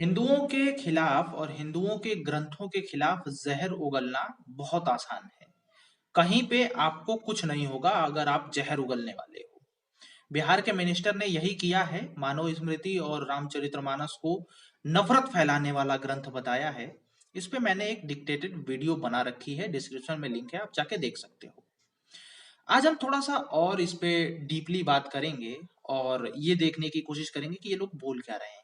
हिंदुओं के खिलाफ और हिंदुओं के ग्रंथों के खिलाफ जहर उगलना बहुत आसान है। कहीं पे आपको कुछ नहीं होगा अगर आप जहर उगलने वाले हो। बिहार के मिनिस्टर ने यही किया है, मानव स्मृति और रामचरितमानस को नफरत फैलाने वाला ग्रंथ बताया है। इस पे मैंने एक डिक्टेटेड वीडियो बना रखी है, डिस्क्रिप्शन में लिंक है, आप जाके देख सकते हो। आज हम थोड़ा सा और इस पे डीपली बात करेंगे और ये देखने की कोशिश करेंगे कि ये लोग बोल क्या रहे हैं।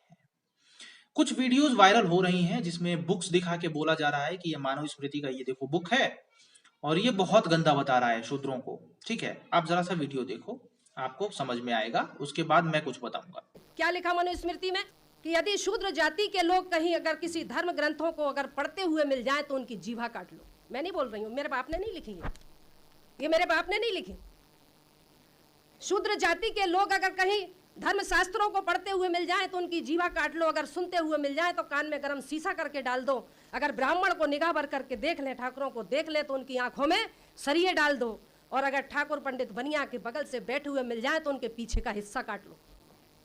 कुछ वीडियोस वायरल हो रही हैं जिसमें बुक्स दिखा के बोला जा रहा है कि ये मानव स्मृति का ये देखो बुक है और ये बहुत गंदा बता रहा है शूद्रों को। ठीक है, आप जरा सा वीडियो देखो, आपको समझ में आएगा, उसके बाद मैं कुछ बताऊंगा। क्या लिखा मनुस्मृति में कि यदि शूद्र जाति के लोग कहीं अगर किसी धर्म ग्रंथों को अगर पढ़ते हुए मिल जाए तो उनकी जीवा काट लो। मैं नहीं बोल रही हूं, मेरे बाप ने नहीं लिखी है, ये मेरे बाप ने नहीं लिखी। शूद्र जाति के लोग अगर कहीं धर्म शास्त्रों को पढ़ते हुए मिल जाए तो उनकी जीवा काट लो। अगर सुनते हुए मिल जाए तो कान में गरम शीशा करके डाल दो। अगर ब्राह्मण को निगाह भर करके देख ले, ठाकुरों को देख ले तो उनकी आंखों में सरिये डाल दो। और अगर ठाकुर पंडित बनिया के बगल से बैठे हुए मिल जाए तो उनके पीछे का हिस्सा काट लो।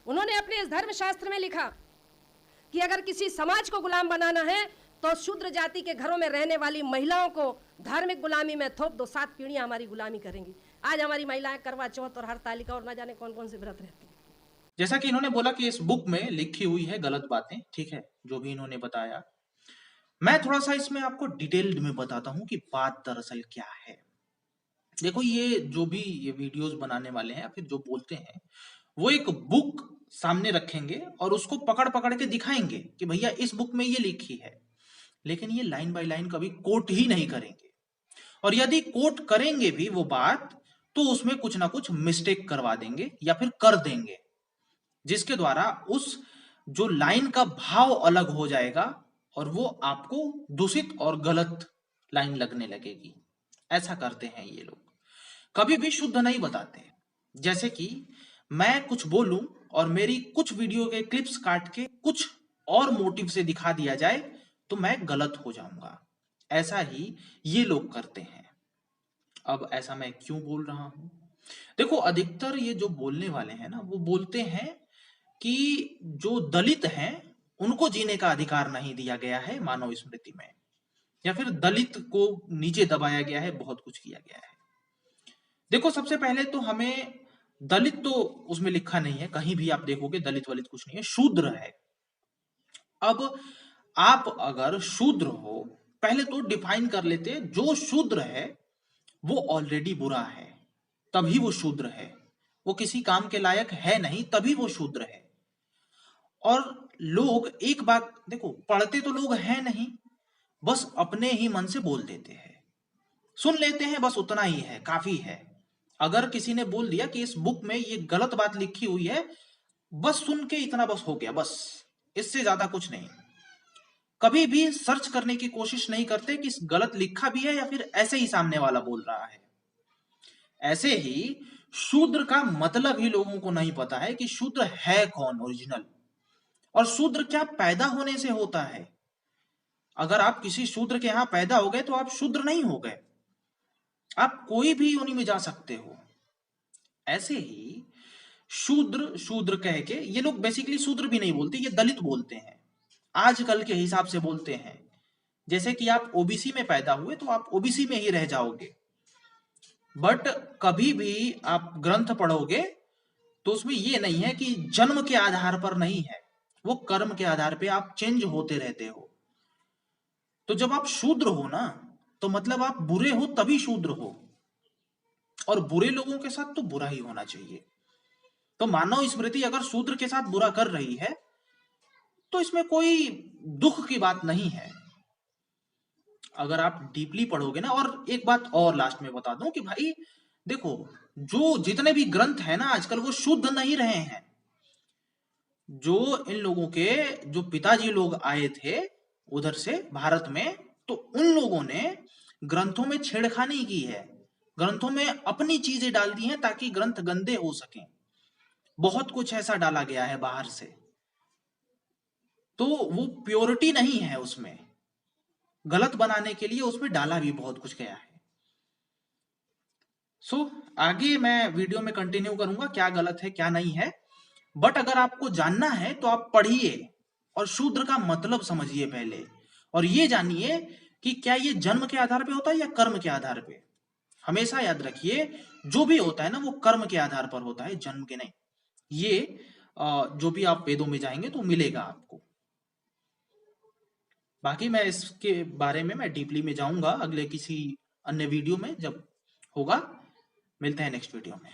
उन्होंने अपने इस धर्म शास्त्र में लिखा कि अगर किसी समाज को गुलाम बनाना है तो शूद्र जाति के घरों में रहने वाली महिलाओं को धार्मिक गुलामी में थोप दो, 7 पीढ़ियां हमारी गुलामी करेंगी। आज हमारी महिलाएं करवा चौथ और हरतालिका और न जाने कौन कौन से व्रत रहती हैं। जैसा कि इन्होंने बोला कि इस बुक में लिखी हुई है गलत बातें, ठीक है, जो भी इन्होंने बताया, मैं थोड़ा सा इसमें आपको डिटेल्ड में बताता हूं कि बात दरअसल क्या है। देखो, ये जो भी ये वीडियोस बनाने वाले हैं या फिर जो बोलते हैं, वो एक बुक सामने रखेंगे और उसको पकड़ पकड़ के दिखाएंगे कि भैया इस बुक में ये लिखी है, लेकिन ये लाइन बाय लाइन कभी कोट ही नहीं करेंगे। और यदि कोट करेंगे भी वो बात, तो उसमें कुछ ना कुछ मिस्टेक करवा देंगे या फिर कर देंगे, जिसके द्वारा उस जो लाइन का भाव अलग हो जाएगा और वो आपको दूषित और गलत लाइन लगने लगेगी। ऐसा करते हैं ये लोग, कभी भी शुद्ध नहीं बताते। जैसे कि मैं कुछ बोलूं और मेरी कुछ वीडियो के क्लिप्स काट के कुछ और मोटिव से दिखा दिया जाए तो मैं गलत हो जाऊंगा। ऐसा ही ये लोग करते हैं। अब ऐसा मैं क्यों बोल रहा हूं? देखो, अधिकतर ये जो बोलने वाले हैं ना, वो बोलते हैं कि जो दलित हैं उनको जीने का अधिकार नहीं दिया गया है मानव स्मृति में, या फिर दलित को नीचे दबाया गया है, बहुत कुछ किया गया है। देखो, सबसे पहले तो हमें दलित तो उसमें लिखा नहीं है, कहीं भी आप देखोगे दलित वलित कुछ नहीं है, शूद्र है। अब आप अगर शूद्र हो, पहले तो डिफाइन कर लेते, जो शूद्र है वो ऑलरेडी बुरा है, तभी वो शूद्र है। वो किसी काम के लायक है नहीं, तभी वो शूद्र है। और लोग एक बात देखो, पढ़ते तो लोग हैं नहीं, बस अपने ही मन से बोल देते हैं, सुन लेते हैं, बस उतना ही है, काफी है। अगर किसी ने बोल दिया कि इस बुक में ये गलत बात लिखी हुई है, बस सुन के इतना बस हो गया, बस इससे ज्यादा कुछ नहीं। कभी भी सर्च करने की कोशिश नहीं करते कि गलत लिखा भी है या फिर ऐसे ही सामने वाला बोल रहा है। ऐसे ही शूद्र का मतलब ही लोगों को नहीं पता है कि शूद्र है कौन ओरिजिनल, और शूद्र क्या पैदा होने से होता है। अगर आप किसी शूद्र के यहां पैदा हो गए तो आप शूद्र नहीं हो गए, आप कोई भी योनि में जा सकते हो। ऐसे ही शूद्र शूद्र कह के ये लोग बेसिकली शूद्र भी नहीं बोलते, ये दलित बोलते हैं, आजकल के हिसाब से बोलते हैं। जैसे कि आप ओबीसी में पैदा हुए तो आप ओबीसी में ही रह जाओगे, बट कभी भी आप ग्रंथ पढ़ोगे तो उसमें ये नहीं है कि जन्म के आधार पर नहीं है, वो कर्म के आधार पे आप चेंज होते रहते हो। तो जब आप शूद्र हो ना, तो मतलब आप बुरे हो तभी शूद्र हो, और बुरे लोगों के साथ तो बुरा ही होना चाहिए। तो मानव स्मृति अगर शूद्र के साथ बुरा कर रही है तो इसमें कोई दुख की बात नहीं है, अगर आप डीपली पढ़ोगे ना। और एक बात और लास्ट में बता दूं कि भाई देखो, जो जितने भी ग्रंथ है ना आजकल, वो शुद्ध नहीं रहे हैं। जो इन लोगों के जो पिताजी लोग आए थे उधर से भारत में, तो उन लोगों ने ग्रंथों में छेड़खानी की है, ग्रंथों में अपनी चीजें डाल दी हैं ताकि ग्रंथ गंदे हो सकें। बहुत कुछ ऐसा डाला गया है बाहर से, तो वो प्योरिटी नहीं है उसमें, गलत बनाने के लिए उसमें डाला भी बहुत कुछ गया है। आगे मैं वीडियो में कंटिन्यू करूंगा क्या गलत है क्या नहीं है, बट अगर आपको जानना है तो आप पढ़िए, और शूद्र का मतलब समझिए पहले, और ये जानिए कि क्या ये जन्म के आधार पे होता है या कर्म के आधार पे। हमेशा याद रखिए, जो भी होता है ना वो कर्म के आधार पर होता है, जन्म के नहीं। ये जो भी आप वेदों में जाएंगे तो मिलेगा आपको। बाकी मैं इसके बारे में मैं डीपली में जाऊंगा अगले किसी अन्य वीडियो में जब होगा। मिलते हैं नेक्स्ट वीडियो में।